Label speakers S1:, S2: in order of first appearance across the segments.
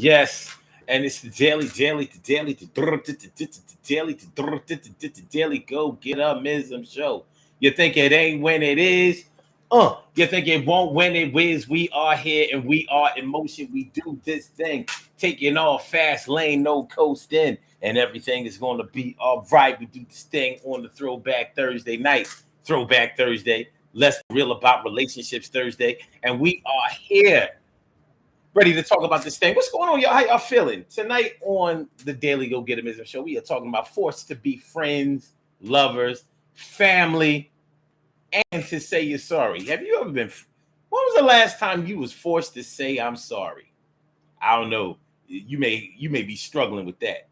S1: Yes, and it's the daily go get up mism show. You think it ain't when it is? You think it won't when it is? We are here and we are in motion. We do this thing, taking off fast lane, no coasting, and everything is going to be all right. We do this thing on the Throwback Thursday night, Throwback Thursday. Let's be real about relationships Thursday, and we are here ready to talk about this thing. What's going on, y'all? How y'all feeling? Tonight on the Daily Go Get 'Em Ism Show, we are talking about forced to be friends, lovers, family, and to say you're sorry. Have you ever been? When was the last time you was forced to say I'm sorry? I don't know. You may be struggling with that.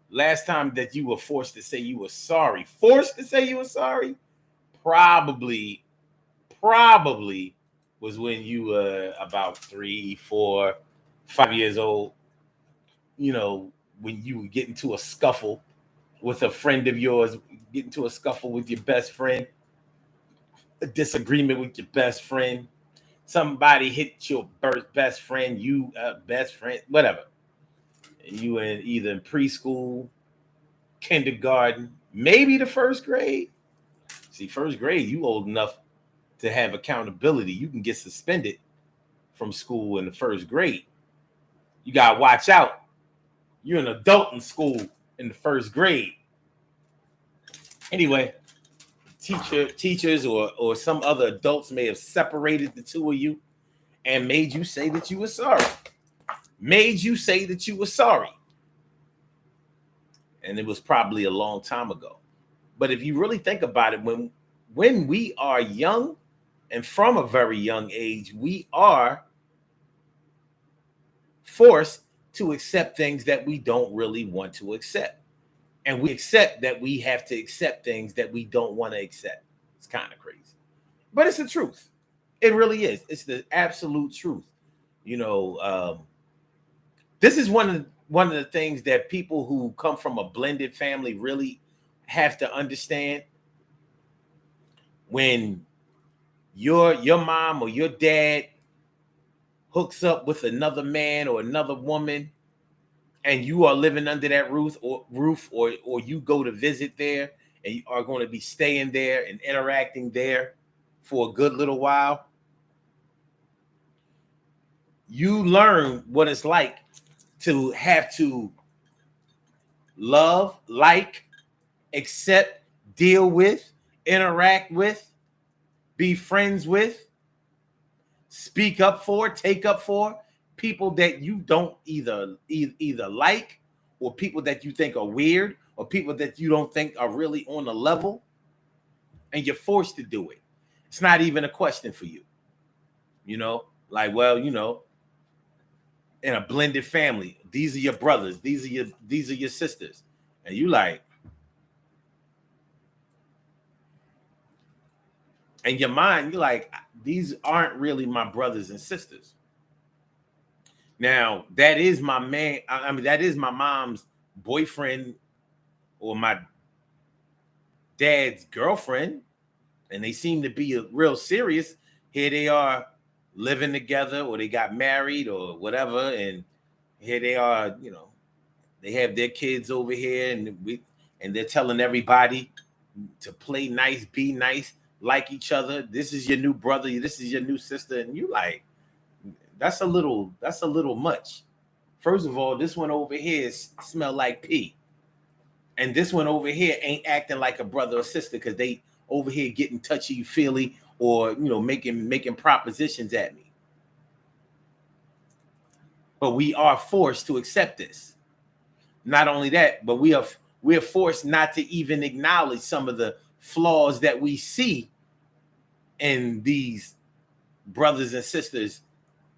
S1: Last time that you were forced to say you were sorry, forced to say you were sorry, probably was when you were about 3, 4, 5 years old. You know, when you would get into a scuffle with a friend of yours, get into a scuffle with your best friend, a disagreement with your best friend, somebody hit your best friend, you best friend, whatever. You in either in preschool, kindergarten, maybe the first grade. See, first grade, you old enough to have accountability. You can get suspended from school in the first grade. You gotta watch out. You're an adult in school in the first grade. Anyway, teachers or some other adults may have separated the two of you and made you say that you were sorry. Made you say that you were sorry. And it was probably a long time ago. But if you really think about it, when we are young and from a very young age, we are forced to accept things that we don't really want to accept. And we accept that we have to accept things that we don't want to accept. It's kind of crazy. But it's the truth. It really is. It's the absolute truth. You know, this is one of the things that people who come from a blended family really have to understand. When your mom or your dad hooks up with another man or another woman, and you are living under that roof or you go to visit there and you are going to be staying there and interacting there for a good little while, you learn what it's like to have to love, like, accept, deal with, interact with, be friends with, speak up for, take up for people that you don't either like, or people that you think are weird, or people that you don't think are really on the level, and you're forced to do it. It's not even a question for you. You know, like, well, you know, in a blended family, these are your brothers, these are your sisters, and you like, in your mind, you're like, these aren't really my brothers and sisters. Now, that is my man. I mean, that is my mom's boyfriend or my dad's girlfriend, and they seem to be real serious. Here they are living together, or they got married or whatever, and here they are, you know, they have their kids over here, and they're telling everybody to play nice, be nice, like each other. This is your new brother, this is your new sister, and you like, that's a little much. First of all, this one over here smell like pee, and this one over here ain't acting like a brother or sister because they over here getting touchy feely, or you know, making propositions at me. But we are forced to accept this. Not only that, but we're forced not to even acknowledge some of the flaws that we see in these brothers and sisters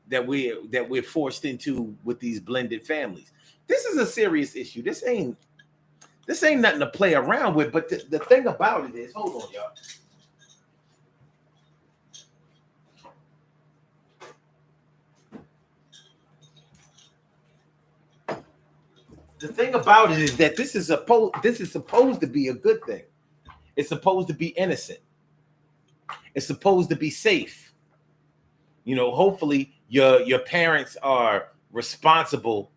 S1: that we're forced into with these blended families. This is a serious issue. This ain't nothing to play around with. But the thing about it is, hold on, y'all. The thing about it is that this is supposed to be a good thing. It's supposed to be innocent. It's supposed to be safe. You know, hopefully your parents are responsible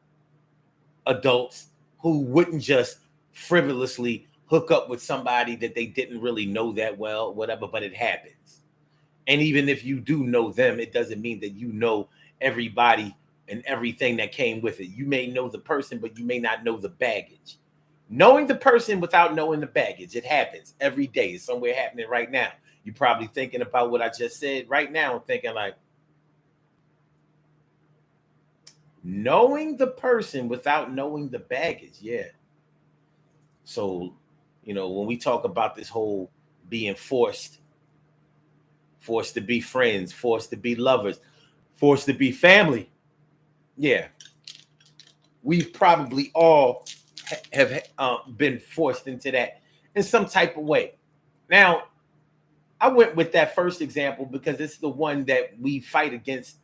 S1: adults who wouldn't just frivolously hook up with somebody that they didn't really know that well, whatever, but it happens. And even if you do know them, it doesn't mean that you know everybody and everything that came with it. You may know the person, but you may not know the baggage. Knowing the person without knowing the baggage, it happens every day. It's somewhere happening right now. You're probably thinking about what I just said right now, thinking like, knowing the person without knowing the baggage. Yeah. So, when we talk about this whole being forced to be friends, forced to be lovers, forced to be family. Yeah. We've probably all have been forced into that in some type of way. Now, I went with that first example because it's the one that we fight against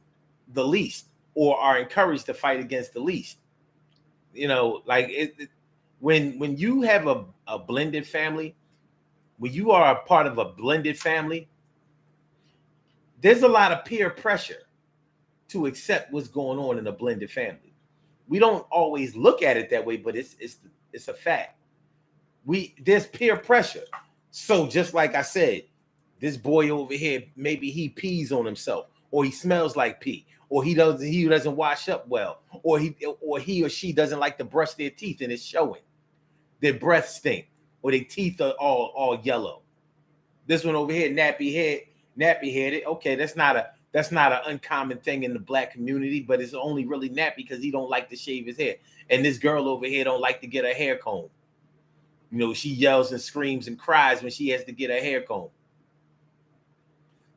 S1: the least, or are encouraged to fight against the least. When you have a blended family, when you are a part of a blended family, there's a lot of peer pressure to accept what's going on in a blended family. We don't always look at it that way, but it's a fact. There's peer pressure. So just like I said, this boy over here, maybe he pees on himself, or he smells like pee, or he doesn't wash up well, or he or she doesn't like to brush their teeth and it's showing. Their breath stink, or their teeth are all yellow. This one over here, nappy headed. Okay, that's not an uncommon thing in the black community, but it's only really nappy because he don't like to shave his hair. And this girl over here don't like to get her hair combed. She yells and screams and cries when she has to get her hair combed.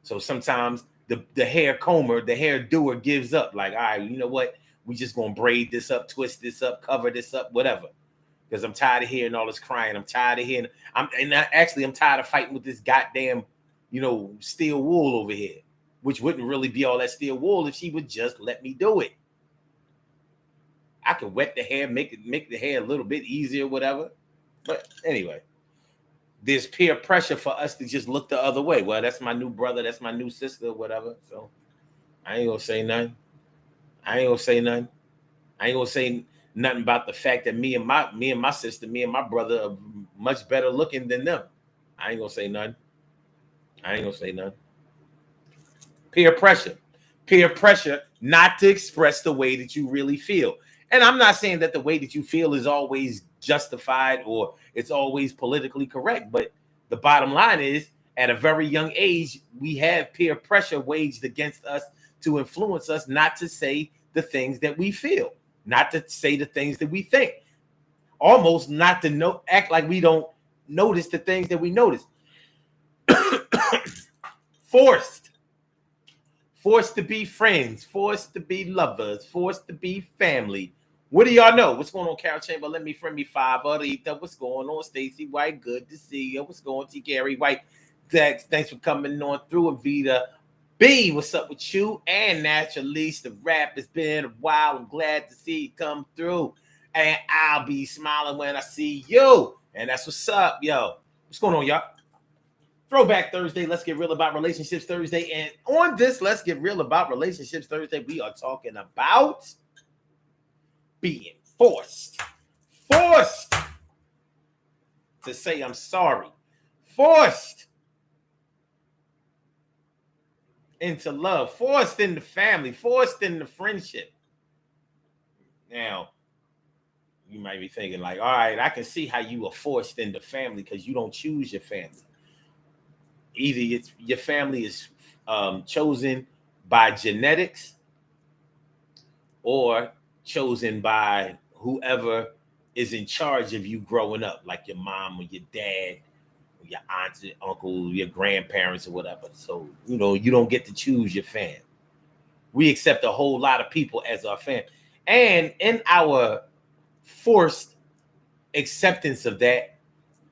S1: So sometimes the hair comber, the hair doer gives up. Like, all right, you know what? We just gonna braid this up, twist this up, cover this up, whatever. Because I'm tired of hearing all this crying. I'm tired of hearing. I'm tired of fighting with this goddamn, steel wool over here, which wouldn't really be all that steel wool if she would just let me do it. I could wet the hair, make the hair a little bit easier, whatever. But anyway, there's peer pressure for us to just look the other way. Well, that's my new brother, that's my new sister, whatever. So I ain't gonna say nothing. I ain't gonna say nothing about the fact that me and my sister, me and my brother are much better looking than them. I ain't gonna say nothing. Peer pressure not to express the way that you really feel. And I'm not saying that the way that you feel is always justified or it's always politically correct, but the bottom line is, at a very young age, we have peer pressure waged against us to influence us not to say the things that we feel, not to say the things that we think, almost not to act like we don't notice the things that we notice. Forced to be friends, forced to be lovers, forced to be family. What do y'all know? What's going on, Carol Chamber? Let me friend me 5. What's going on, Stacy White? Good to see you. What's going on, T. Gary White? Thanks for coming on through. Avita B, what's up with you? And Naturalist, the rap has been a while. I'm glad to see you come through. And I'll be smiling when I see you. And that's what's up, yo. What's going on, y'all? Throwback Thursday. Let's get real about relationships Thursday. And on this Let's Get Real About Relationships Thursday, we are talking about being forced to say I'm sorry, forced into love, forced into family, forced into friendship. Now, you might be thinking like, all right, I can see how you are forced into family because you don't choose your family. Either your family is chosen by genetics or chosen by whoever is in charge of you growing up, like your mom or your dad, or your aunts and uncle, your grandparents or whatever. So, you don't get to choose your fam. We accept a whole lot of people as our fam. And in our forced acceptance of that,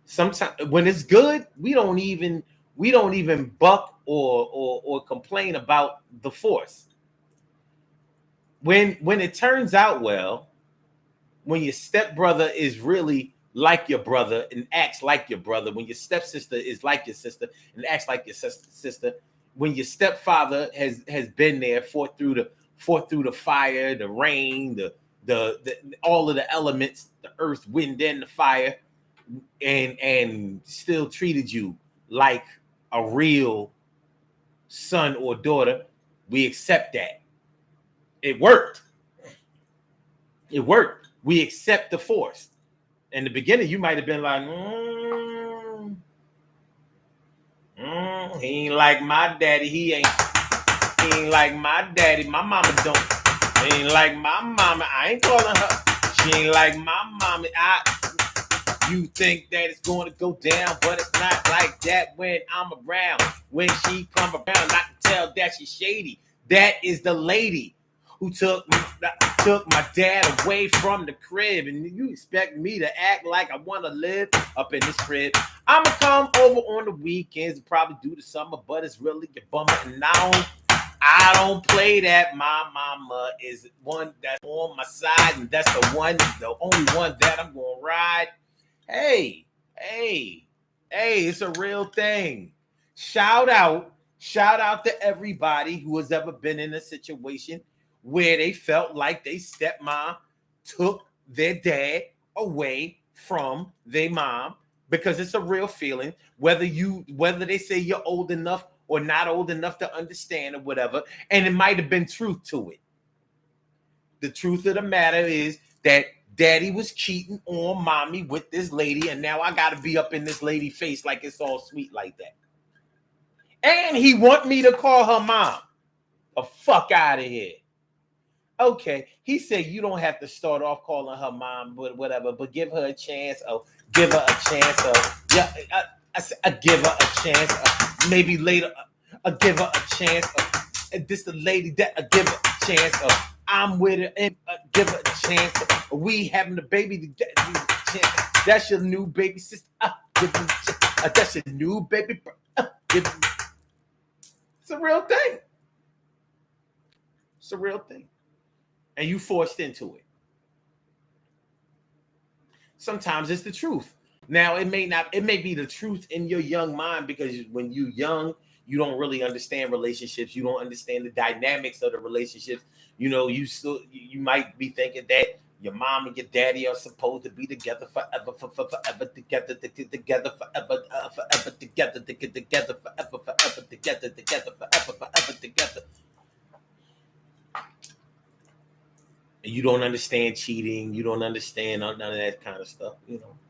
S1: sometimes when it's good, we don't even buck or complain about the force. When it turns out well, when your stepbrother is really like your brother and acts like your brother, when your stepsister is like your sister and acts like your sister, when your stepfather has been there, fought through fought through the fire, the rain, the all of the elements, the earth, wind, and the fire, and still treated you like a real son or daughter, we accept that. It worked. It worked. We accept the force. In the beginning, you might have been like, he ain't like my daddy. He ain't like my daddy. My mama don't. He ain't like my mama. I ain't calling her. She ain't like my mama. You think that it's going to go down, but it's not like that when I'm around. When she come around, I can tell that she's shady. That is the lady who took my dad away from the crib, and you expect me to act like I want to live up in this crib? I'ma come over on the weekends and probably do the summer, but it's really your bummer, and I don't play that. My mama is one that's on my side, and that's the only one that I'm gonna ride. Hey, it's a real thing. Shout out to everybody who has ever been in a situation where they felt like their stepmom took their dad away from their mom, because it's a real feeling, whether they say you're old enough or not old enough to understand or whatever, and it might have been truth to it. The truth of the matter is that daddy was cheating on mommy with this lady, and now I gotta be up in this lady face like it's all sweet like that. And he want me to call her mom. The fuck out of here. Okay, he said you don't have to start off calling her mom, but whatever. But give her a chance. Give her a chance. Yeah, I give her a chance. Maybe later, I give her a chance. This the lady that I give her a chance. I'm with her and give her a chance. We having a baby to get a chance. That's your new baby sister. Give her a chance. That's your new baby. Give her. It's a real thing. It's a real thing. And you forced into it. Sometimes it's the truth. Now it may be the truth in your young mind, because when you're young, you don't really understand relationships. You don't understand the dynamics of the relationships. You might be thinking that your mom and your daddy are supposed to be together forever, forever together, together forever, forever together, together forever, forever together, together forever, forever together. And you don't understand cheating. You don't understand none of that kind of stuff.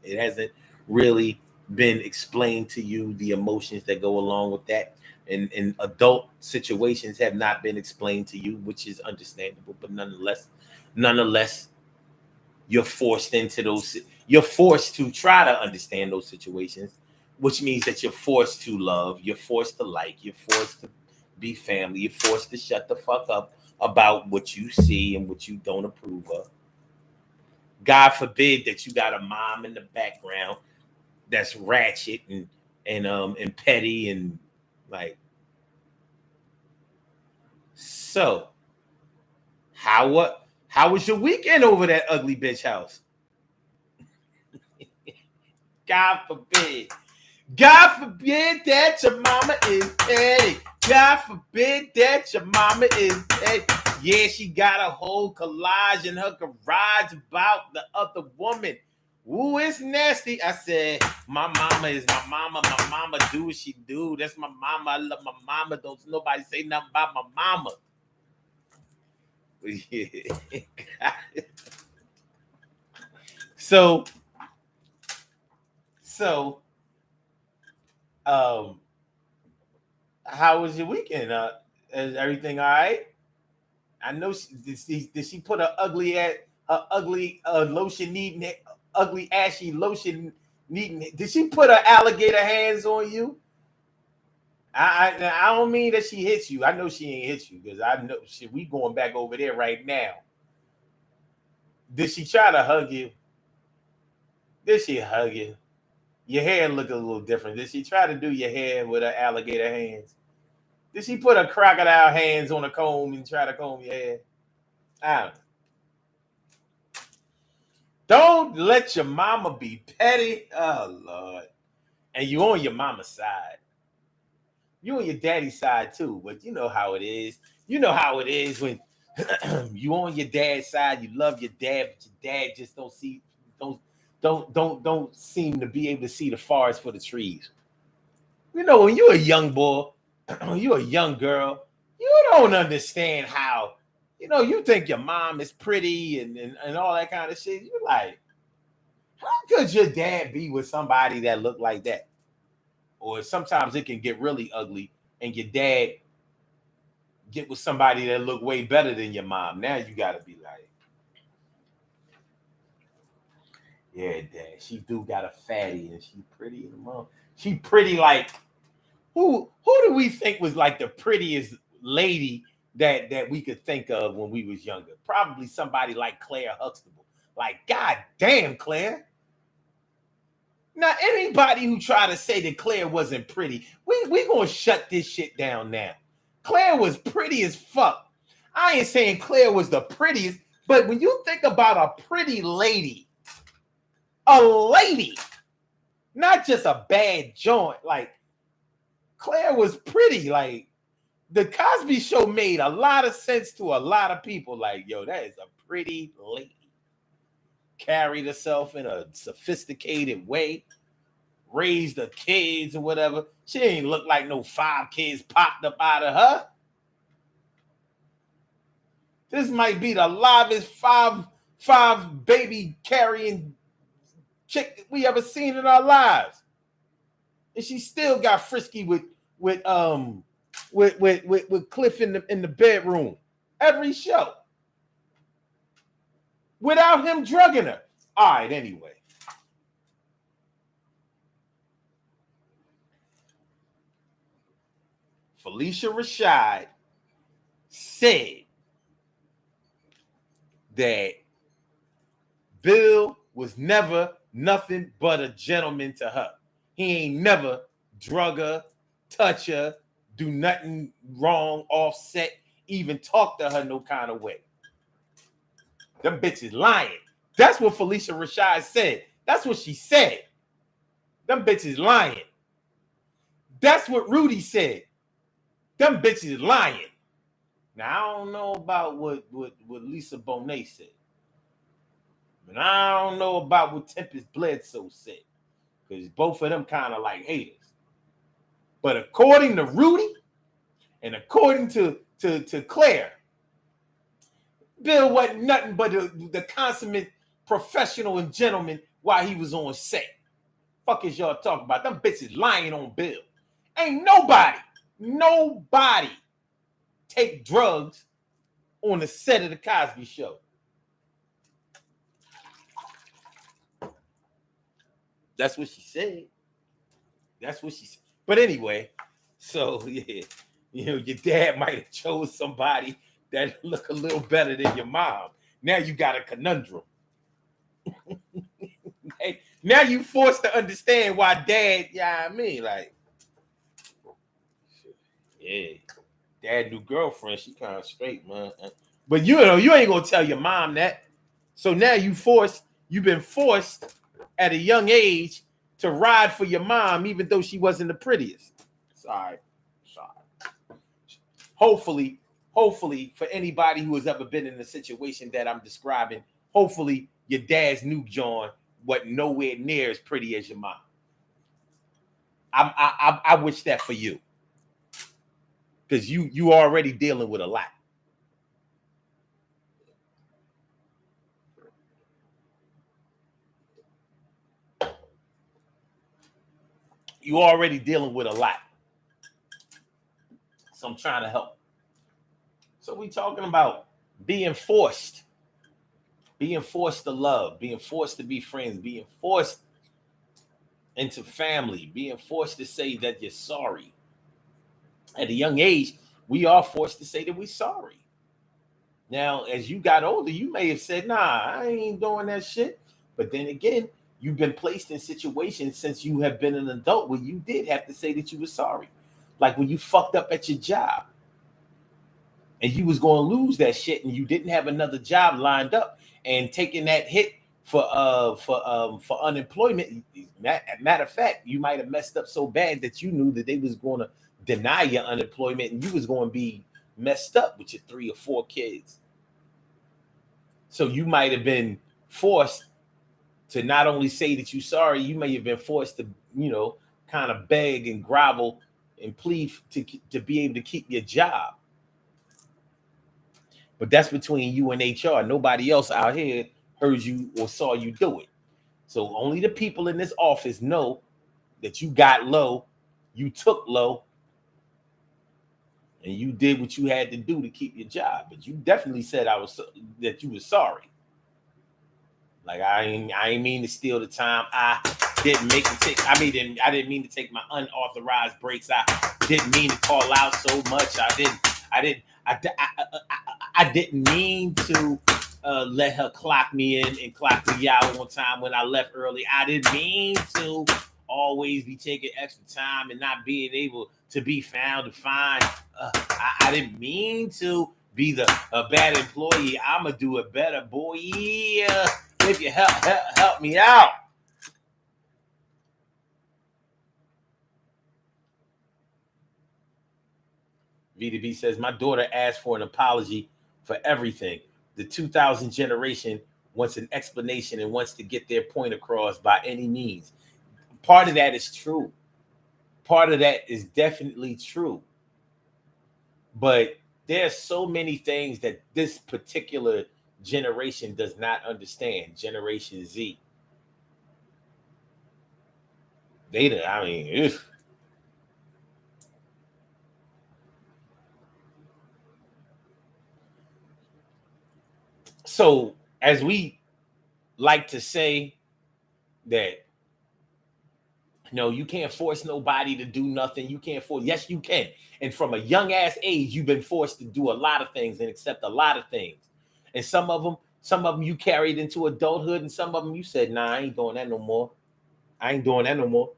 S1: It hasn't really been explained to you, the emotions that go along with that. And adult situations have not been explained to you, which is understandable. But nonetheless, you're forced into those. You're forced to try to understand those situations, which means that you're forced to love. You're forced to like. You're forced to be family. You're forced to shut the fuck up about what you see and what you don't approve of. God forbid that you got a mom in the background that's ratchet and petty and like. So, how was your weekend over that ugly bitch house? God forbid. God forbid that your mama is petty. God forbid that your mama is petty. Yeah, she got a whole collage in her garage about the other woman. Ooh, it's nasty. I said, my mama is my mama. My mama do what she do. That's my mama. I love my mama. Don't nobody say nothing about my mama. so, um, how was your weekend? Is everything all right? I know did she put her ugly lotion needing ugly ashy lotion needing? Did she put her alligator hands on you? I don't mean that she hit you. I know she ain't hit you, because I know we going back over there right now. Did she try to hug you? Did she hug you? Your hair look a little different. Did she try to do your hair with her alligator hands? Did she put her crocodile hands on a comb and try to comb your hair? I don't know. Don't let your mama be petty. Oh Lord. And you on your mama's side. You on your daddy's side too, but you know how it is. You know how it is when You on your dad's side, you love your dad, but your dad just don't seem to be able to see the forest for the trees. You know, when you're a young boy, you're a young girl, you don't understand how, you think your mom is pretty and all that kind of shit. You're like, how could your dad be with somebody that look like that? Or sometimes it can get really ugly and your dad get with somebody that look way better than your mom. Now you gotta be like, yeah, dad, she do got a fatty and she pretty in the mom. She pretty like who do we think was like the prettiest lady that we could think of when we was younger? Probably somebody like Claire Huxtable. Like, god damn, Claire. Now, anybody who try to say that Claire wasn't pretty, we gonna shut this shit down now. Claire was pretty as fuck. I ain't saying Claire was the prettiest, but when you think about a pretty lady, not just a bad joint, like Claire was pretty. Like the Cosby Show made a lot of sense to a lot of people. Like, yo, that is a pretty lady. Carried herself in a sophisticated way. Raised the kids or whatever. She ain't look like no 5 kids popped up out of her. This might be the livest five baby carrying chick we ever seen in our lives. And she still got frisky with Cliff in the bedroom every show without him drugging her. All right, anyway. Felicia Rashad said that Bill was never nothing but a gentleman to her. He ain't never drug her, touch her, do nothing wrong, offset, even talk to her no kind of way. Them bitches lying. That's what Felicia Rashad said. That's what she said. Them bitches lying. That's what Rudy said. Them bitches lying. Now, I don't know about what Lisa Bonet said. But I don't know about what Tempest Bledsoe said. Because both of them kind of like haters. But according to Rudy and according to Claire, Bill wasn't nothing but the consummate professional and gentleman while he was on set. Fuck is y'all talking about? Them bitches lying on Bill. Ain't nobody take drugs on the set of the Cosby Show. That's what she said. That's what she said. But anyway, so yeah, your dad might have chose somebody that look a little better than your mom. Now you got a conundrum. Hey, now you forced to understand why dad, like, yeah, dad new girlfriend, she kind of straight, man. But you ain't gonna tell your mom that. So now you've been forced at a young age to ride for your mom, even though she wasn't the prettiest. Sorry. Hopefully, for anybody who has ever been in the situation that I'm describing, hopefully your dad's new John wasn't nowhere near as pretty as your mom. I wish that for you, because you already dealing with a lot. You already dealing with a lot. So I'm trying to help. So we talking about being forced to love, being forced to be friends, being forced into family, being forced to say that you're sorry. At a young age, we are forced to say that we're sorry. Now, as you got older, you may have said, nah, I ain't doing that shit. But then again, you've been placed in situations since you have been an adult where you did have to say that you were sorry. Like when you fucked up at your job and you was going to lose that shit and you didn't have another job lined up, and taking that hit for unemployment. Matter of fact, you might have messed up so bad that you knew that they was going to deny your unemployment and you was going to be messed up with your 3 or 4 kids. So you might have been forced to not only say that you're sorry, you may have been forced to, kind of beg and grovel and plead to be able to keep your job. But that's between you and HR. Nobody else out here heard you or saw you do it. So only the people in this office know that you got low, you took low, and you did what you had to do to keep your job. But you definitely said that you were sorry. Like I ain't mean to steal the time. I didn't make the take. I didn't mean to take my unauthorized breaks. I didn't mean to call out so much. I didn't mean to let her clock me in and clock me out on time when I left early. I didn't mean to always be taking extra time and not being able to be found to find. I didn't mean to be a bad employee. I'ma do it better, boy. Yeah, if you help me out. VDB says, my daughter asked for an apology for everything. The 2000 generation wants an explanation and wants to get their point across by any means. Part of that is true. Part of that is definitely true. But there's so many things that this particular generation does not understand. Generation Z. I mean, ugh. So as we like to say that, no, you can't force nobody to do nothing. You can't force. Yes, you can. And from a young ass age, you've been forced to do a lot of things and accept a lot of things. And some of them you carried into adulthood, and some of them you said, nah, I ain't doing that no more. I ain't doing that no more.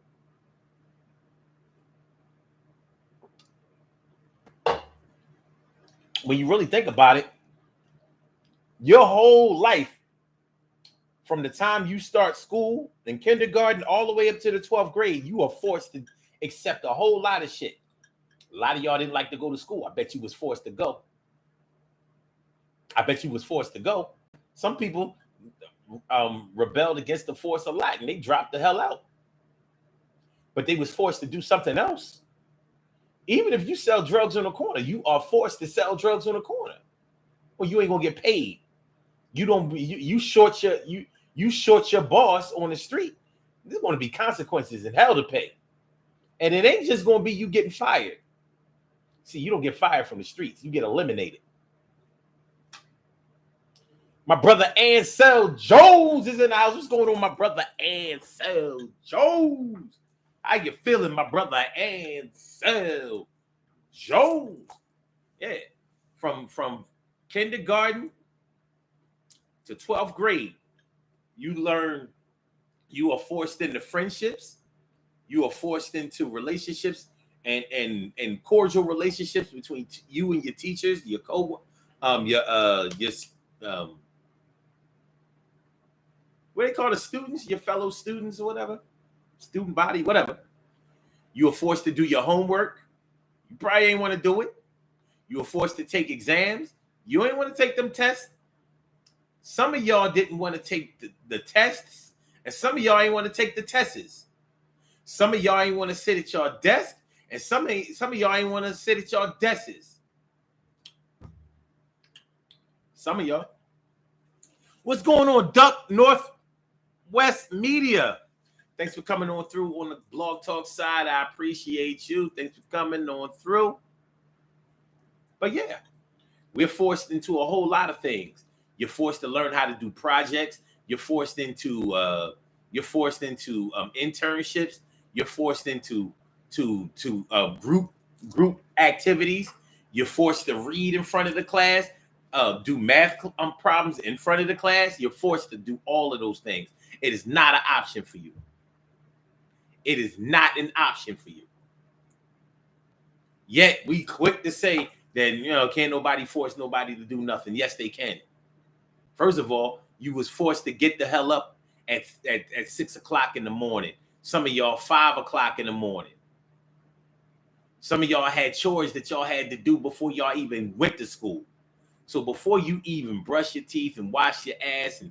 S1: When you really think about it, your whole life, from the time you start school in kindergarten all the way up to the 12th grade, you are forced to accept a whole lot of shit. A lot of y'all didn't like to go to school. I bet you was forced to go. I bet you was forced to go. Some people rebelled against the force a lot and they dropped the hell out. But they was forced to do something else. Even if you sell drugs on the corner, you are forced to sell drugs on the corner. Well, you ain't gonna get paid. You don't. You short you short your boss on the street. There's going to be consequences and hell to pay. And it ain't just going to be you getting fired. See, you don't get fired from the streets. You get eliminated. My brother Ansel Jones is in the house. What's going on, my brother Ansel Jones? How you feeling, my brother Ansel Jones? Yeah, from kindergarten to 12th grade, you learn. You are forced into friendships. You are forced into relationships and cordial relationships between you and your teachers, your um, what they call the students, your fellow students or whatever, student body, whatever. You are forced to do your homework. You probably ain't want to do it. You were forced to take exams. You ain't want to take them tests. Some of y'all didn't want to take the tests, and some of y'all ain't want to take the tests. Some of y'all ain't want to sit at your desk, and some of y'all ain't want to sit at your desks. Some of y'all. What's going on, Duck Northwest Media? Thanks for coming on through on the Blog Talk side. I appreciate you. Thanks for coming on through. But yeah, we're forced into a whole lot of things. You're forced to learn how to do projects. You're forced into internships. You're forced into group activities. You're forced to read in front of the class, do math problems in front of the class. You're forced to do all of those things. It is not an option for you. It is not an option for you. Yet we quick to say that, can't nobody force nobody to do nothing. Yes, they can. First of all, you was forced to get the hell up at 6 o'clock in the morning. Some of y'all 5 o'clock in the morning. Some of y'all had chores that y'all had to do before y'all even went to school. So before you even brush your teeth and wash your ass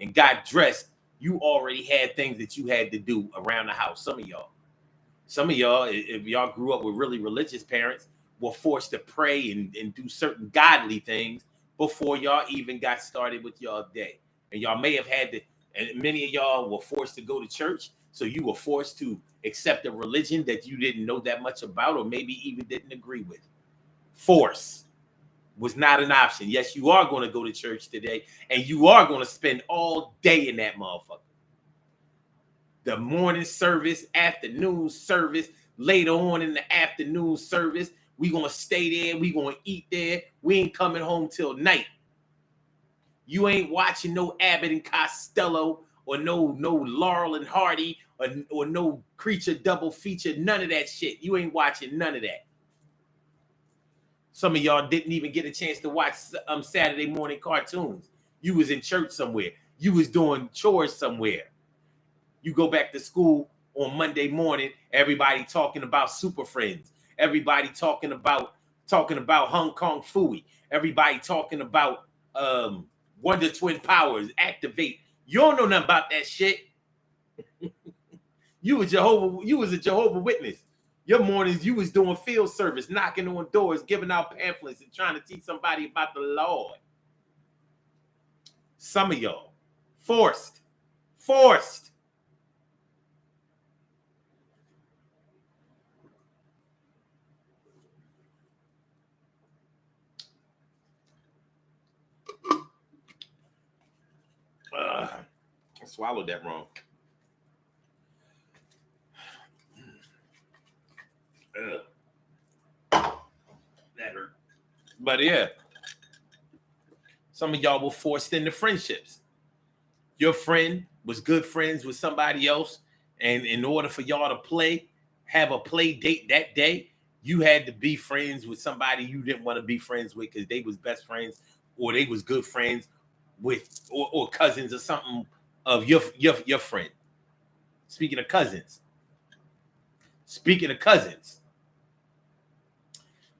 S1: and got dressed, you already had things that you had to do around the house. Some of y'all, if y'all grew up with really religious parents, were forced to pray and do certain godly things before y'all even got started with y'all day. And y'all may have had to, and many of y'all were forced to go to church. So you were forced to accept a religion that you didn't know that much about, or maybe even didn't agree with. Force was not an option. Yes, you are going to go to church today, and you are going to spend all day in that motherfucker. The morning service, afternoon service, later on in the afternoon service, we going to stay there. We going to eat there. We ain't coming home till night. You ain't watching no Abbott and Costello or no Laurel and Hardy or no Creature double feature. None of that shit. You ain't watching none of that. Some of y'all didn't even get a chance to watch Saturday morning cartoons. You was in church somewhere. You was doing chores somewhere. You go back to school on Monday morning, everybody talking about Super Friends. Everybody talking about Hong Kong Phooey. Everybody talking about Wonder Twin Powers, Activate. You don't know nothing about that shit. You was a Jehovah Witness. Your mornings, you was doing field service, knocking on doors, giving out pamphlets, and trying to teach somebody about the Lord. Some of y'all forced. I swallowed that wrong. That hurt. But yeah, some of y'all were forced into friendships. Your friend was good friends with somebody else, and in order for y'all to have a play date that day, you had to be friends with somebody you didn't want to be friends with because they was best friends or they was good friends with or cousins or something of your friend. Speaking of cousins,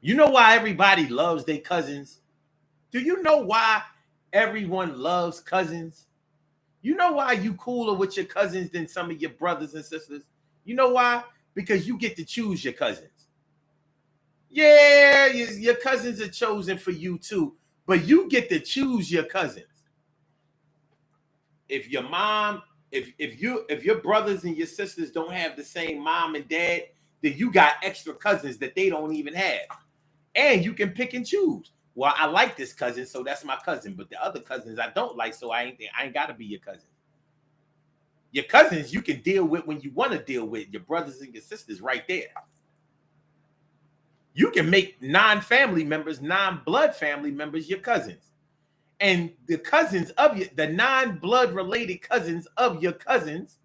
S1: you know why everybody loves their cousins? Do you know why everyone loves cousins? You know why you cooler with your cousins than some of your brothers and sisters? You know why? Because you get to choose your cousins. Yeah, your cousins are chosen for you too, but you get to choose your cousins. If your mom, if your brothers and your sisters don't have the same mom and dad, then you got extra cousins that they don't even have. And you can pick and choose. Well, I like this cousin, so that's my cousin. But the other cousins I don't like, so I ain't got to be your cousin. Your cousins you can deal with when you want to deal with. Your brothers and your sisters right there. You can make non-family members, non-blood family members your cousins. And the cousins of the non-blood related cousins of your cousins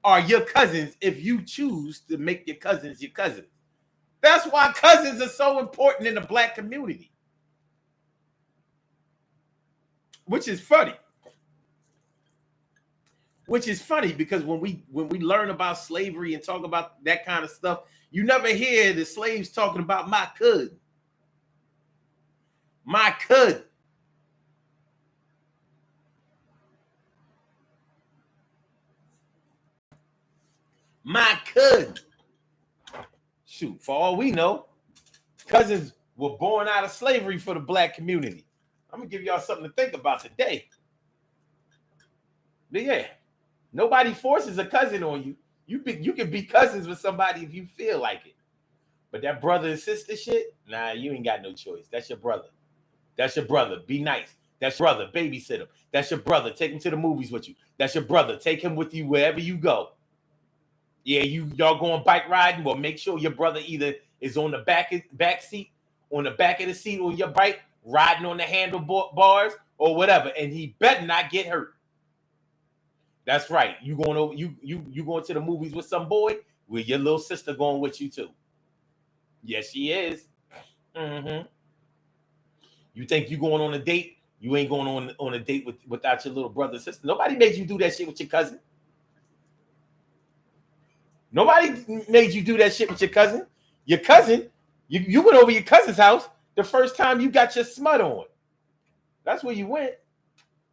S1: are your cousins if you choose to make your cousins your cousins. That's why cousins are so important in the Black community. Which is funny. Because when we learn about slavery and talk about that kind of stuff, you never hear the slaves talking about my cousin. My cousin. My cousin. Shoot, for all we know, cousins were born out of slavery for the Black community. I'm gonna give y'all something to think about today. But yeah, nobody forces a cousin on you. You can be cousins with somebody if you feel like it. But that brother and sister shit, nah, you ain't got no choice. That's your brother. That's your brother. Be nice. That's your brother. Babysit him. That's your brother. Take him to the movies with you. That's your brother. Take him with you wherever you go. Yeah, y'all going bike riding. Well, make sure your brother either is on the back seat, on the back of the seat on your bike, riding on the handlebars or whatever, and he better not get hurt. That's right. You going over you going to the movies with some boy? With your little sister going with you too. Yes, she is. Mm-hmm. You think you going on a date? You ain't going on a date without your little brother and sister. Nobody made you do that shit with your cousin. Nobody made you do that shit with your cousin. Your cousin, you went over your cousin's house. The first time you got your smut on. That's where you went.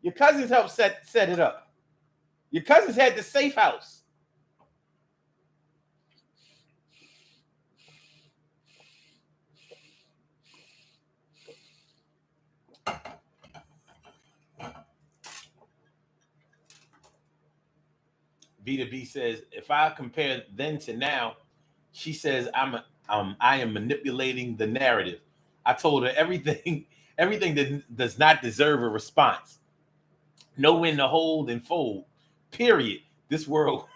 S1: Your cousins helped set it up. Your cousins had the safe house. Vita B says, if I compare then to now, she says I am manipulating the narrative. I told her everything, everything that does not deserve a response. Know when to hold and fold. Period. This world,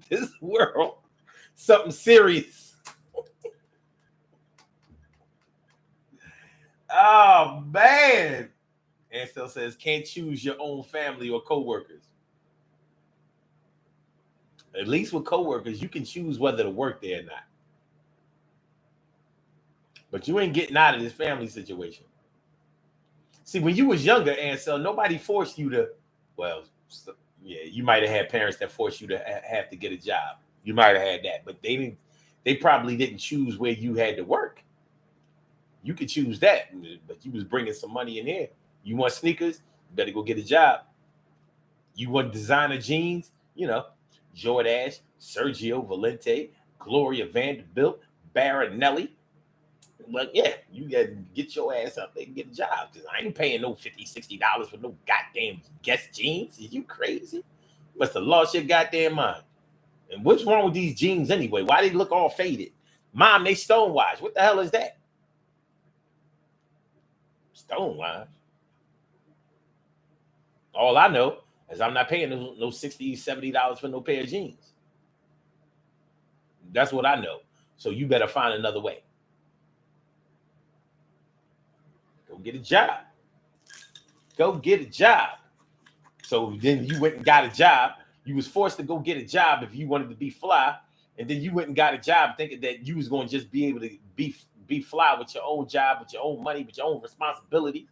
S1: this world, something serious. Oh man. And still says, can't choose your own family or coworkers. At least with coworkers, you can choose whether to work there or not. But you ain't getting out of this family situation. See, when you was younger, Ansel, nobody forced you to. Well, yeah, you might have had parents that forced you to have to get a job. You might have had that, but they didn't. They probably didn't choose where you had to work. You could choose that, but you was bringing some money in here. You want sneakers? You better go get a job. You want designer jeans? You know, Jordache, Sergio Valente, Gloria Vanderbilt, Baronelli. Well, yeah, you got to get your ass up there and get a job. Because I ain't paying no $50, $60 for no goddamn Guess jeans. Is you crazy? You must have lost your goddamn mind. And what's wrong with these jeans anyway? Why they look all faded? Mom, they stonewashed. What the hell is that? Stonewashed. All I know is I'm not paying no $60, $70 for no pair of jeans. That's what I know. So you better find another way. Go get a job. Go get a job. So then you went and got a job. You was forced to go get a job if you wanted to be fly, and then you went and got a job thinking that you was going to just be able to be fly with your own job, with your own money, with your own responsibility.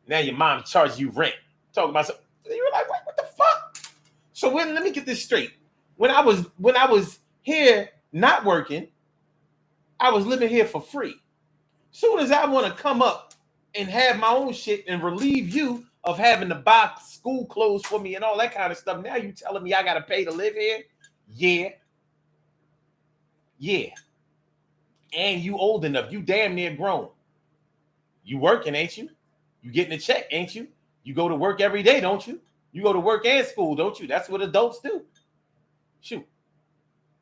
S1: Now your mom charges you rent. Talking about something. You were like, what the fuck? So let me get this straight. When I was here not working, I was living here for free. Soon as I want to come up and have my own shit and relieve you of having to buy school clothes for me and all that kind of stuff, now you telling me I got to pay to live here? Yeah. Yeah. And you old enough. You damn near grown. You working, ain't you? You getting a check, ain't you? You go to work every day, don't you? You go to work and school, don't you? That's what adults do. Shoot.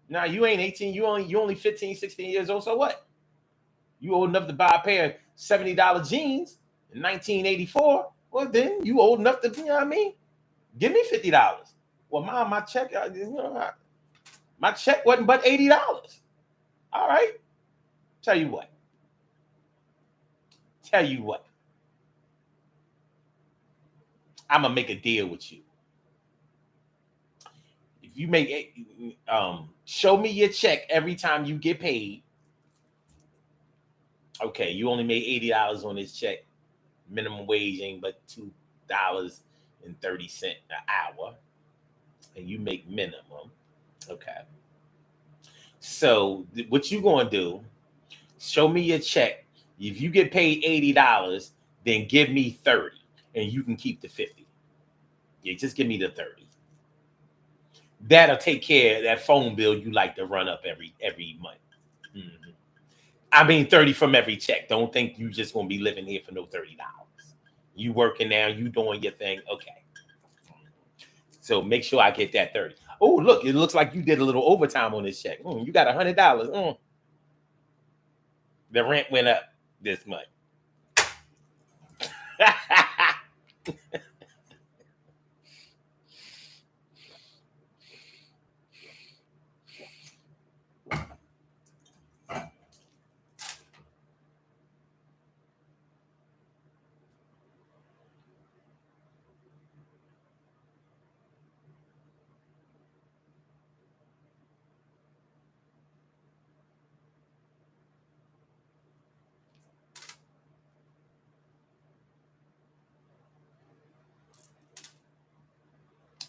S1: Now you ain't 18. You only 15, 16 years old. So what? You old enough to buy a pair of $70 jeans in 1984. Well, then you old enough to, you know what I mean? Give me $50. Well, mom, my check, my check wasn't but $80. All right. Tell you what. I'm gonna make a deal with you. If you make show me your check every time you get paid. Okay, you only made $80 on this check. Minimum wage ain't but $2.30 an hour, and you make minimum. Okay. So what you gonna do? Show me your check. If you get paid $80, then give me 30, and you can keep the 50. Yeah, just give me the 30. That'll take care of that phone bill you like to run up every month. Mm-hmm. I mean 30 from every check. Don't think you just gonna be living here for no $30. You working now, you doing your thing. Okay. So make sure I get that 30. Oh, look, it looks like you did a little overtime on this check. You got $100. The rent went up this month.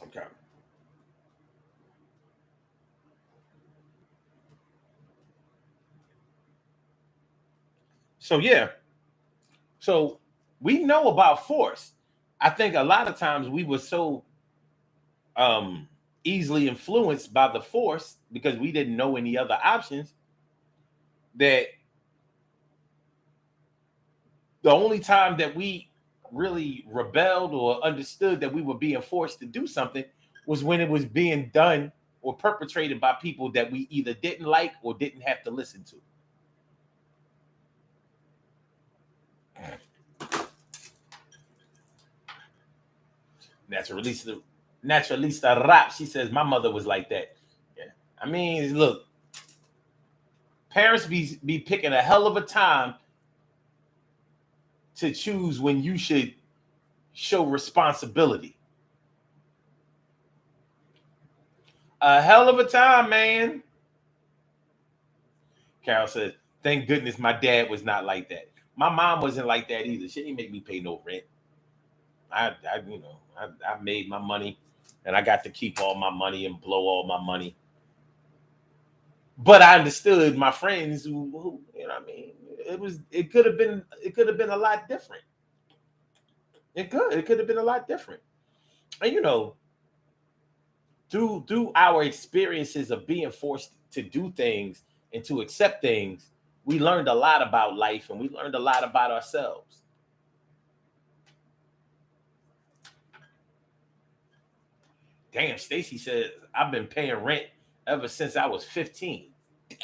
S1: Okay. So yeah, So we know about force. I think a lot of times we were so um easily influenced by the force because we didn't know any other options that the only time that we really rebelled or understood that we were being forced to do something was when it was being done or perpetrated by people that we either didn't like or didn't have to listen to. Naturalista, Naturalista rap. She says my mother was like that. Yeah. I mean, look, parents be picking a hell of a time to choose when you should show responsibility. A hell of a time, man. Carol says, "Thank goodness my dad was not like that. My mom wasn't like that either. She didn't make me pay no rent. I made my money, and I got to keep all my money and blow all my money. But I understood my friends who you know, what I mean, it could have been a lot different. It could have been a lot different. And through our experiences of being forced to do things and to accept things, we learned a lot about life and we learned a lot about ourselves. Damn, Stacy says I've been paying rent ever since I was 15. Damn.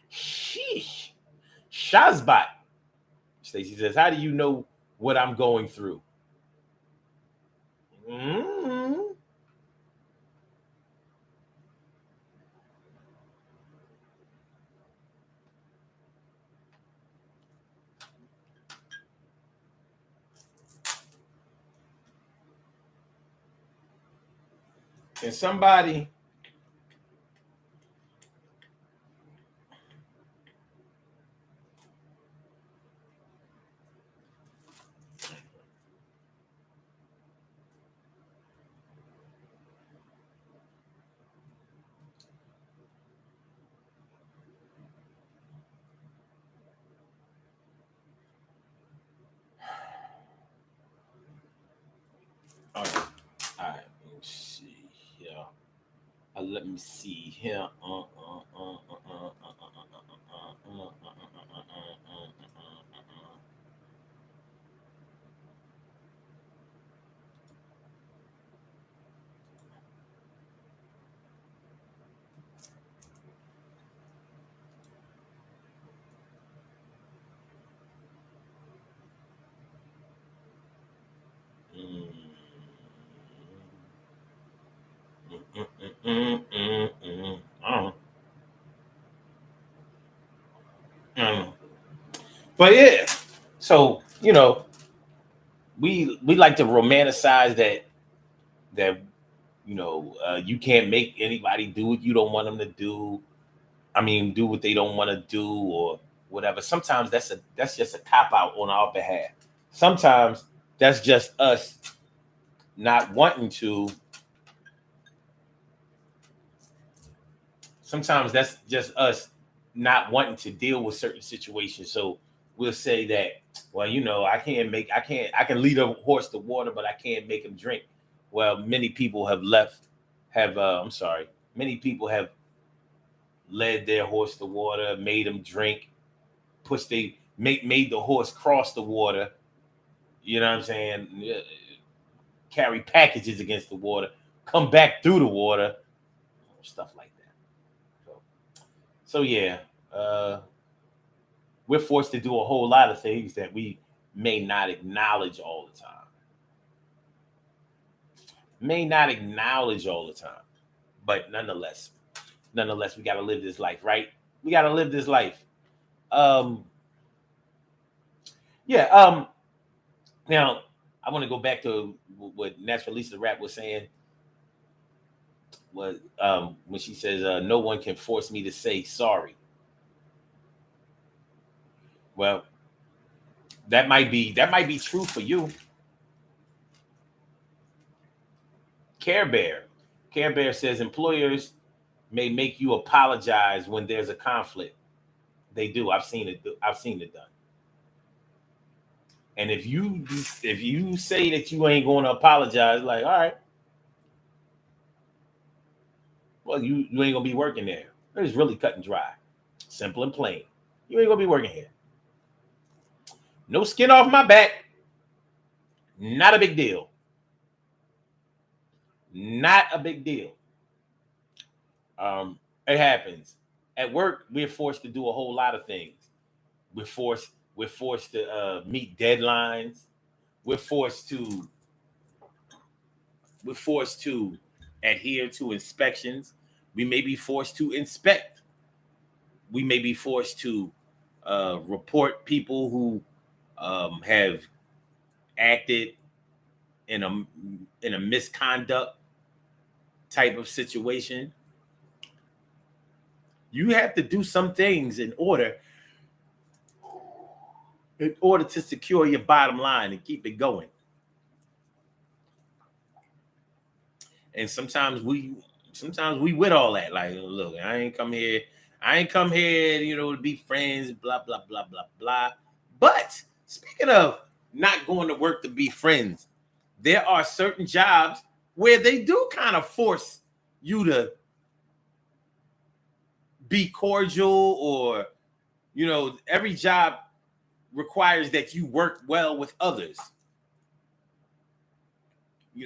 S1: Sheesh. Shazbot. Stacy says, how do you know what I'm going through? Mm-hmm. And somebody, all right, all right, let me see here. Let me see here. I don't know. I don't know. But yeah, so we like to romanticize that you can't make anybody do what you don't want them to do. I mean, do what they don't want to do or whatever. Sometimes that's just a cop out on our behalf. Sometimes that's just us not wanting to. Sometimes that's just us not wanting to deal with certain situations. So we'll say that, well, I can lead a horse to water, but I can't make him drink. Well, many people have left, have I'm sorry, many people have led their horse to water, made him drink, made the horse cross the water. You know what I'm saying? Yeah, carry packages against the water, come back through the water, stuff like that. So, so yeah, uh, we're forced to do a whole lot of things that we may not acknowledge all the time. May not acknowledge all the time, but nonetheless, we got to live this life, right? We got to live this life. Um, yeah. Now, I want to go back to what Naturalista Rap was saying. Was when she says, "No one can force me to say sorry." Well, that might be true for you. Care Bear. Care Bear says employers may make you apologize when there's a conflict. They do. I've seen it. I've seen it done. And if you say that you ain't going to apologize, like, all right, well, you ain't gonna be working there. It's really cut and dry, simple and plain. You ain't gonna be working here. No skin off my back. Not a big deal. Not a big deal. It happens. At work, we're forced to do a whole lot of things. We're forced to meet deadlines. We're forced to we're forced to adhere to inspections. We may be forced to inspect. We may be forced to report people who have acted in a misconduct type of situation. You have to do some things in order to secure your bottom line and keep it going. And sometimes we with all that. Like, look, I ain't come here, to be friends, blah, blah, blah, blah, blah. But speaking of not going to work to be friends, there are certain jobs where they do kind of force you to be cordial, or every job requires that you work well with others.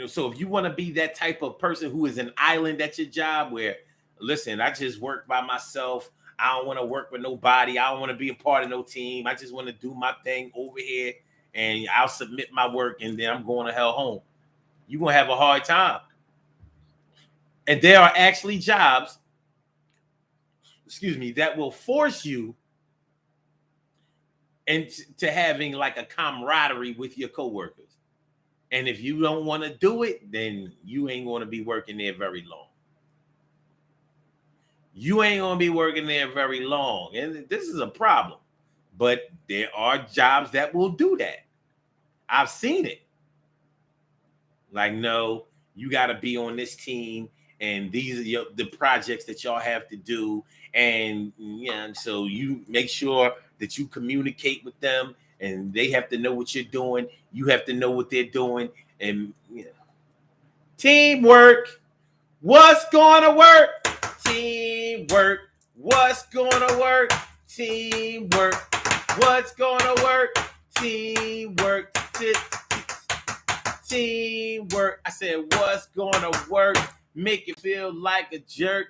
S1: So if you want to be that type of person who is an island at your job, where, listen, I just work by myself, I don't want to work with nobody, I don't want to be a part of no team, I just want to do my thing over here, and I'll submit my work, and then I'm going to hell home, you're going to have a hard time. And there are actually jobs, that will force you into having like a camaraderie with your coworkers. And if you don't want to do it, then you ain't going to be working there very long. You ain't going to be working there very long. And this is a problem. But there are jobs that will do that. I've seen it. Like, no, you got to be on this team, and these are the projects that y'all have to do. And so you make sure that you communicate with them, and they have to know what you're doing. You have to know what they're doing. And teamwork. What's going to work? Teamwork. What's going to work? Teamwork. What's going to work? Teamwork. Teamwork. I said, what's going to work? Make you feel like a jerk.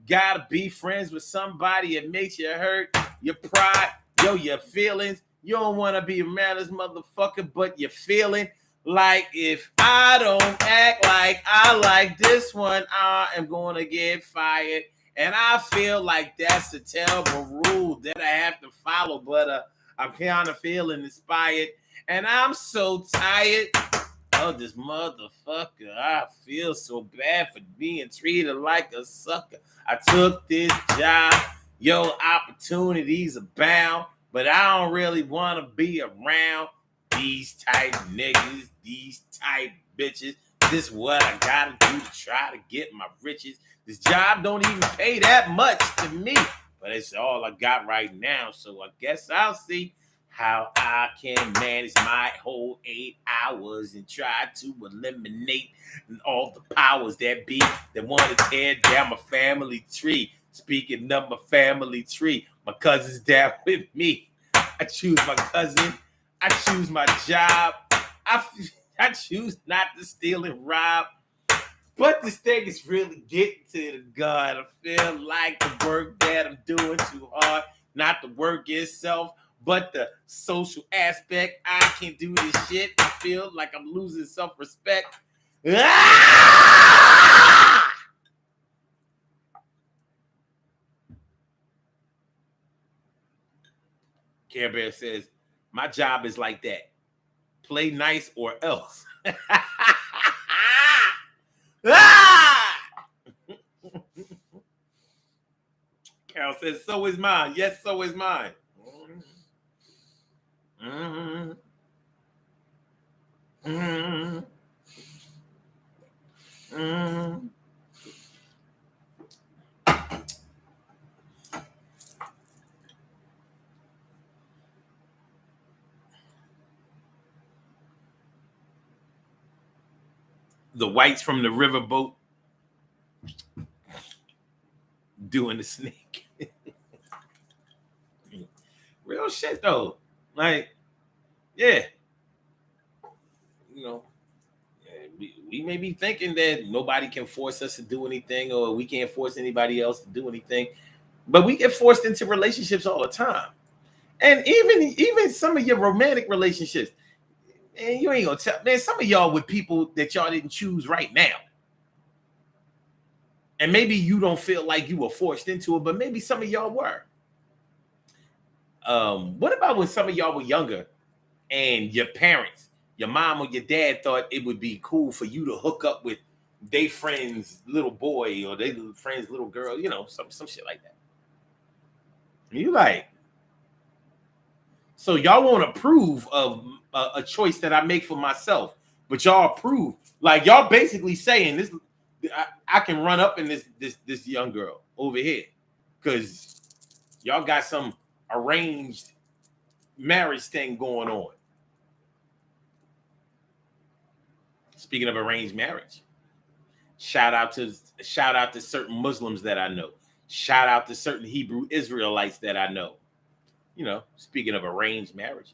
S1: Gotta be friends with somebody that makes you hurt. Your pride, your feelings. You don't want to be around this motherfucker, but you're feeling like, if I don't act like I like this one, I am going to get fired. And I feel like that's a terrible rule that I have to follow, but I'm kind of feeling inspired. And I'm so tired of this motherfucker. I feel so bad for being treated like a sucker. I took this job. Opportunities abound, but I don't really want to be around these type niggas, these type bitches. This is what I gotta do to try to get my riches. This job don't even pay that much to me, but it's all I got right now. So I guess I'll see how I can manage my whole 8 hours and try to eliminate all the powers that be that want to tear down my family tree. Speaking of my family tree, my cousin's down with me. I choose my cousin. I choose my job. I choose not to steal and rob. But this thing is really getting to the gut. I feel like the work that I'm doing too hard. Not the work itself, but the social aspect. I can't do this shit. I feel like I'm losing self-respect. Ah! Care Bear says, my job is like that. Play nice or else. Ah! Carol says, so is mine. Yes, so is mine. Mm-hmm. Mm-hmm. Mm-hmm. The whites from the riverboat doing the snake. Real shit though. Like, yeah, you know, we may be thinking that nobody can force us to do anything, or we can't force anybody else to do anything, but we get forced into relationships all the time. And even some of your romantic relationships, and you ain't gonna tell, man, some of y'all with people that y'all didn't choose right now. And maybe you don't feel like you were forced into it, but maybe some of y'all were. What about when some of y'all were younger and your parents, your mom or your dad thought it would be cool for you to hook up with their friend's little boy or their friend's little girl, some shit like that. And you like, so y'all won't approve of a choice that I make for myself, but y'all approve. Like y'all basically saying this, I can run up in this young girl over here because y'all got some arranged marriage thing going on. Speaking of arranged marriage, shout out to certain Muslims that I know. Shout out to certain Hebrew Israelites that I know. Speaking of arranged marriages.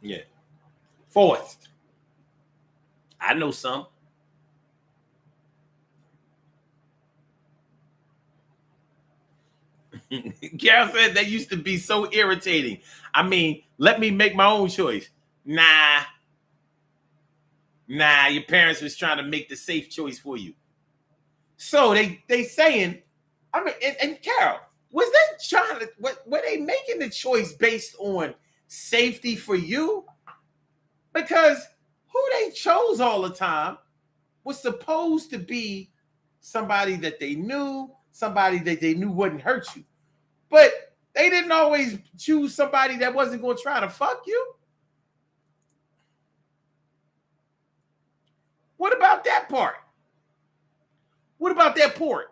S1: Yeah. Forced. I know some. Carol said that used to be so irritating. I mean, let me make my own choice. Nah, your parents was trying to make the safe choice for you. So they saying, I mean, and Carol, was they trying to, were they making the choice based on safety for you? Because who they chose all the time was supposed to be somebody that they knew, somebody that they knew wouldn't hurt you. But they didn't always choose somebody that wasn't going to try to fuck you. What about that part? What about that port?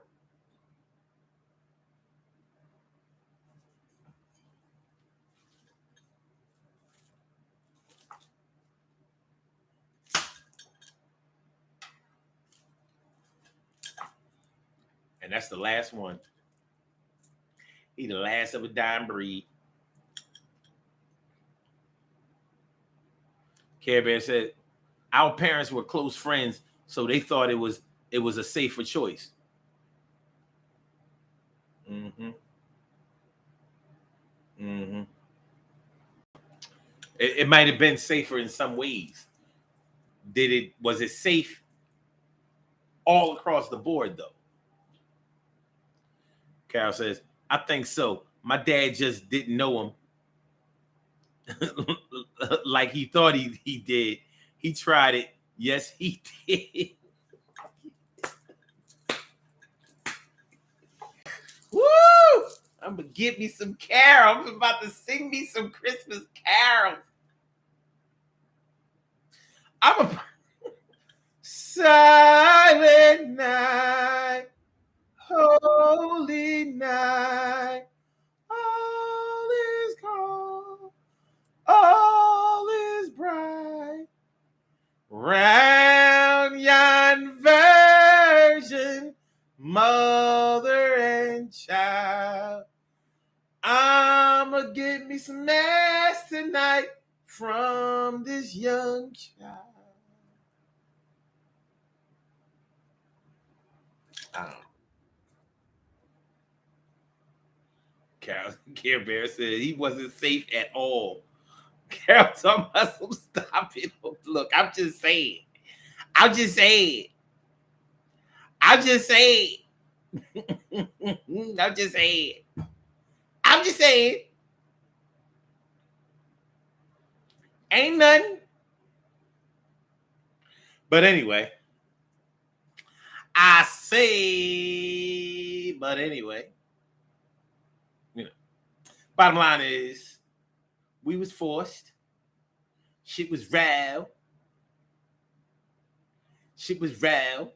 S1: And that's the last one. He the last of a dying breed. Care Bear said, our parents were close friends, so they thought it was a safer choice. Mm-hmm. Mm-hmm. It might have been safer in some ways. Was it safe all across the board though? Carol says, I think so. My dad just didn't know him like he thought he did. He tried it. Yes, he did. Woo! I'm gonna get me some Carol. I'm about to sing me some Christmas carols. I'm a silent night, holy night, all is calm, all is bright. Round yon virgin, mother and child. I'ma get me some ass tonight from this young child. Care Bear said he wasn't safe at all. Carol talking about some stop it. Look, I'm just saying. I'm just saying. I'm just saying. I'm just saying. I'm just saying. Ain't nothing. But anyway, I say, but anyway, you know, bottom line is we was forced. Shit was real. Shit was real.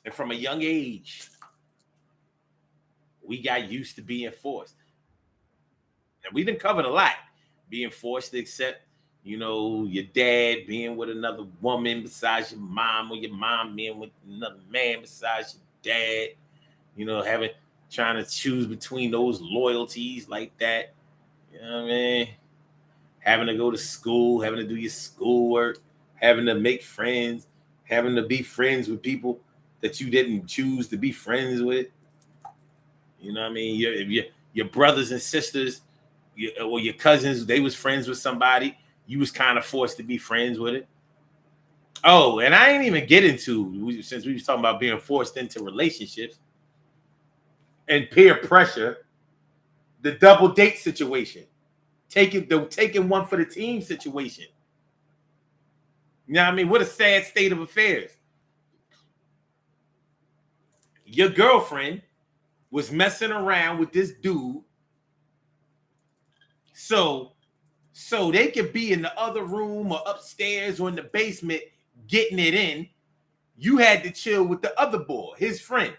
S1: And from a young age, we got used to being forced. And we didn't cover a lot. Being forced to accept, your dad being with another woman besides your mom, or your mom being with another man besides your dad, having trying to choose between those loyalties like that. You know what I mean? Having to go to school, having to do your schoolwork, having to make friends, having to be friends with people that you didn't choose to be friends with. You know what I mean? Your brothers and sisters, or your cousins, they was friends with somebody. You was kind of forced to be friends with it. Oh, and I ain't even get into, since we was talking about being forced into relationships and peer pressure, the double date situation, taking one for the team situation. You know what I mean? What a sad state of affairs. Your girlfriend was messing around with this dude, so they could be in the other room or upstairs or in the basement getting it in. You had to chill with the other boy, his friend.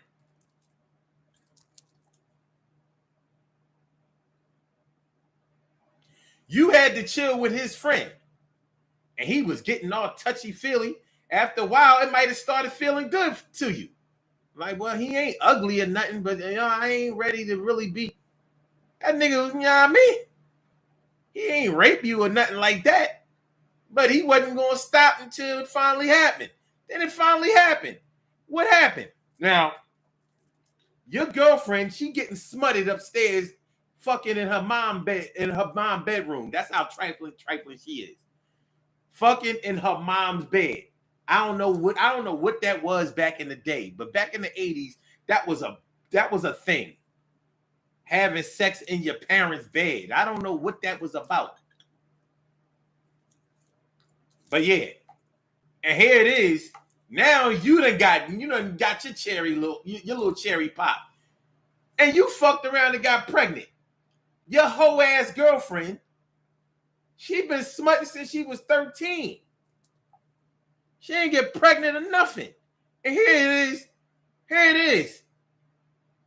S1: You had to chill with his friend. And he was getting all touchy-feely. After a while, it might have started feeling good to you. Like, well, he ain't ugly or nothing, but I ain't ready to really be. That nigga, you know what I mean? He ain't rape you or nothing like that. But he wasn't going to stop until it finally happened. Then it finally happened. What happened? Now, your girlfriend, she getting smutted upstairs, fucking in her mom bedroom. That's how trifling she is. Fucking in her mom's bed. I don't know what that was back in the day, but back in the 80s, that was a thing. Having sex in your parents' bed. I don't know what that was about. But yeah. And here it is. Now you done got your little cherry pop. And you fucked around and got pregnant. Your hoe ass girlfriend, she been smutting since she was 13. She ain't get pregnant or nothing. And here it is.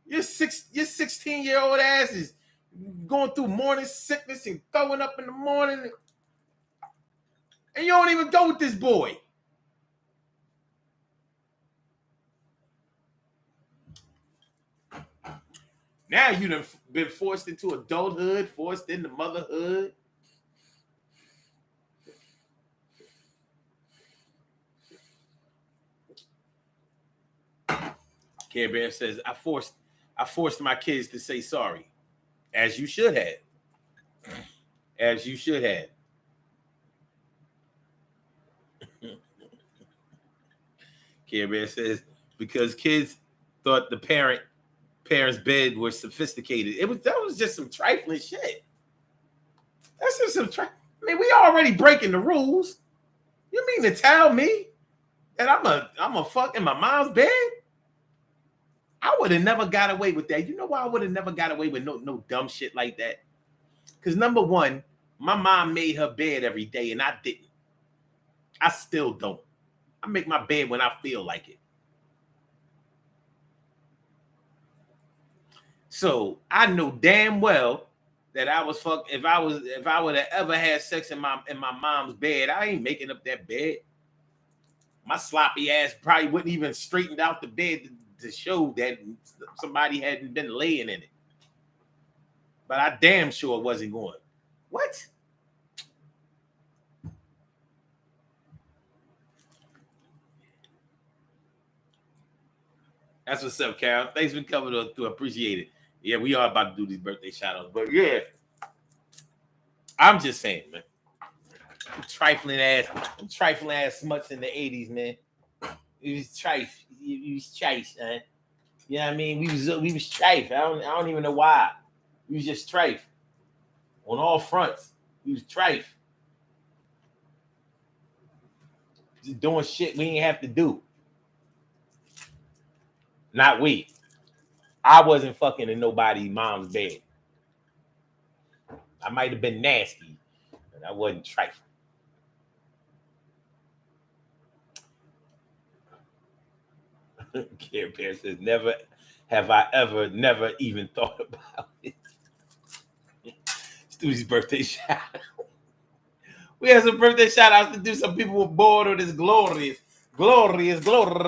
S1: Your 16-year-old ass is going through morning sickness and throwing up in the morning. And you don't even go with this boy. Now you done been forced into adulthood, forced into motherhood. Care Bear says, I forced my kids to say sorry. As you should have. As you should have. Care Bear says, because kids thought the parents' bed was sophisticated. That was just some trifling shit. That's just I mean, we already breaking the rules. You mean to tell me that I'm a fuck in my mom's bed? I would have never got away with that. You know why I would have never got away with no dumb shit like that? Because number one, my mom made her bed every day and I didn't. I still don't. I make my bed when I feel like it. So I know damn well that I was fucked. If I would have ever had sex in my mom's bed, I ain't making up that bed. My sloppy ass probably wouldn't even straightened out the bed to show that somebody hadn't been laying in it. But I damn sure wasn't going. What? That's what's up, Carol. Thanks for coming to appreciate it. Yeah, we are about to do these birthday shout outs. But yeah, I'm just saying, man. Trifling ass smuts in the 80s, man. It was trife. It was trife, man. You know what I mean? We was trife. I don't even know why. We was just trife. On all fronts. We was trife. Just doing shit we ain't have to do. Not we. I wasn't fucking in nobody's mom's bed. I might have been nasty, but I wasn't trifling. Care Bear says, never have I ever, never even thought about it. Stewie's birthday shout. We have some birthday shout outs to do. Some people were born on this glorious, glorious, glorious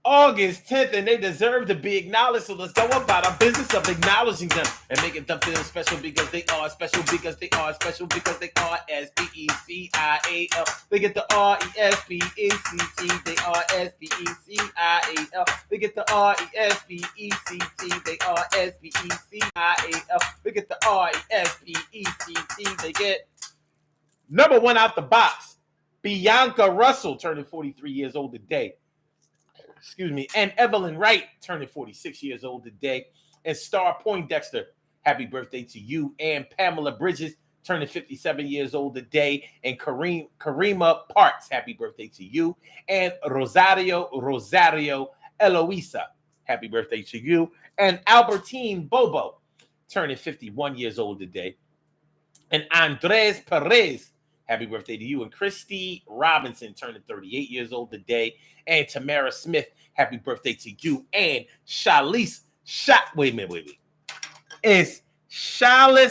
S1: August 10th, and they deserve to be acknowledged. So let's go about our business of acknowledging them and making them feel special because they are special because they are special because they are SPECIAL. They get the RESPECT. They are SPECIAL. They get the RESPECT. They are SPECIAL. They get the RESPECT. They get number one out the box. Bianca Russell turning 43 years old today. Excuse me, and Evelyn Wright turning 46 years old today, and Star Poindexter, happy birthday to you, and Pamela Bridges turning 57 years old today, and Karima Parks, happy birthday to you, and Rosario Eloisa, happy birthday to you, and Albertine Bobo turning 51 years old today, and Andres Perez, happy birthday to you, and Christy Robinson turning 38 years old today, and Tamara Smith, happy birthday to you, and Shalice wait a minute. It's Shala,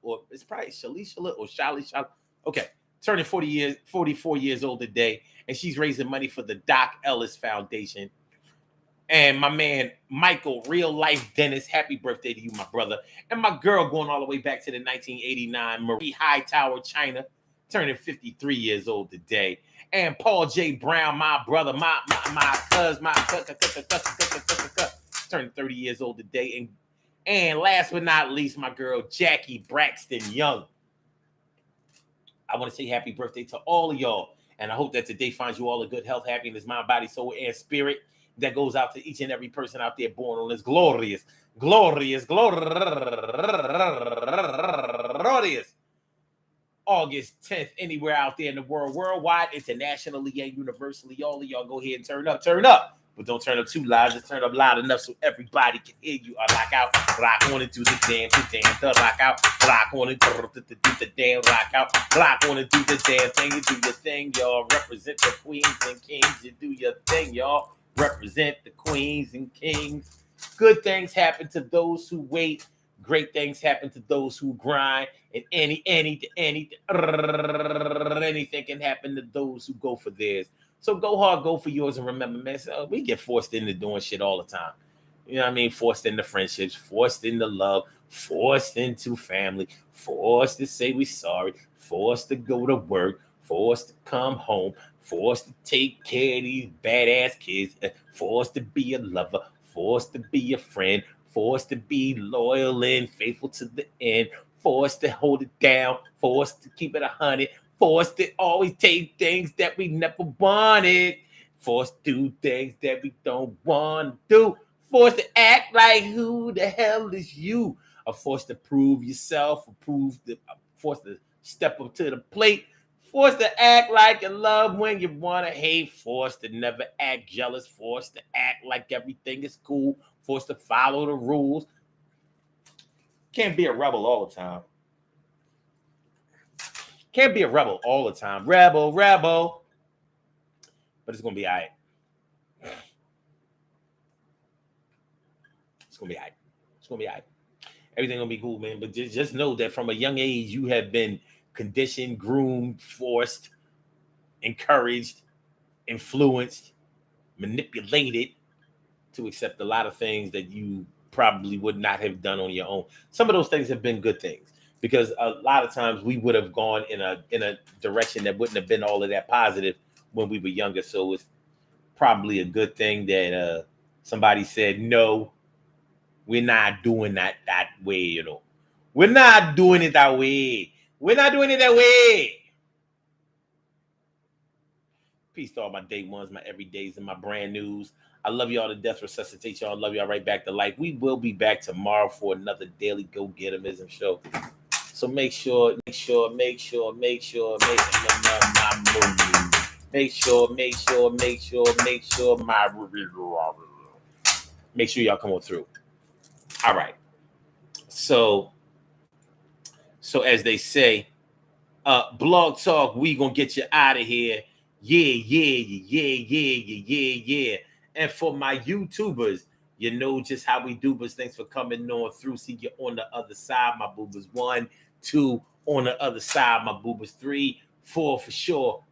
S1: or it's probably Shalishala or Shala. Okay, turning 44 years old today, and she's raising money for the Doc Ellis Foundation. And my man, Michael, real life Dennis, happy birthday to you, my brother. And my girl going all the way back to the 1989, Marie Hightower, China, turning 53 years old today. And Paul J. Brown, my brother, my cousin, turning 30 years old today. And last but not least, my girl, Jackie Braxton Young. I want to say happy birthday to all of y'all. And I hope that today finds you all a good health, happiness, mind, body, soul, and spirit. That goes out to each and every person out there born on this glorious August 10th, anywhere out there in the world, worldwide, internationally, and universally. All of y'all go ahead and turn up. But don't turn up too loud. Just turn up loud enough so everybody can hear you. Rock out, rock on and do the damn, rock out, rock on and do the damn, rock out, rock on and do the damn thing. You do your thing, y'all. Represent the queens and kings. You do your thing, y'all. Represent the queens and kings. Good things happen to those who wait. Great things happen to those who grind. And anything can happen to those who go for theirs. So go hard, go for yours, and remember, man, we get forced into doing shit all the time. You know what I mean? Forced into friendships, forced into love, forced into family, forced to say we're sorry, forced to go to work, forced to come home, forced to take care of these badass kids, forced to be a lover, forced to be a friend, forced to be loyal and faithful to the end, forced to hold it down, forced to keep it 100, forced to always take things that we never wanted, forced to do things that we don't want to do, forced to act like who the hell is you, or forced to prove yourself, forced to step up to the plate, forced to act like you love when you want to hate, forced to never act jealous, forced to act like everything is cool, forced to follow the rules. Can't be a rebel all the time. Can't be a rebel all the time. Rebel. But it's going to be all right. It's going to be all right. Everything going to be cool, man. But just know that from a young age, you have been conditioned, groomed, forced, encouraged, influenced, manipulated to accept a lot of things that you probably would not have done on your own. Some of those things have been good things, because a lot of times we would have gone in a direction that wouldn't have been all of that positive when we were younger. So it's probably a good thing that somebody said, no, we're not doing that way, you know. We're not doing it that way. We're not doing it that way. Peace to all my day ones, my everydays, and my brand news. I love y'all to death, resuscitate y'all. I love y'all right back to life. We will be back tomorrow for another daily go-getterism show. So make sure my make sure y'all come on through. All right. So So as they say, Blog Talk, we gonna get you out of here. Yeah. And for my YouTubers, you know just how we do, but thanks for coming on through. See you on the other side, my boobers. 1, 2, on the other side, my boobers. 3, 4 for sure.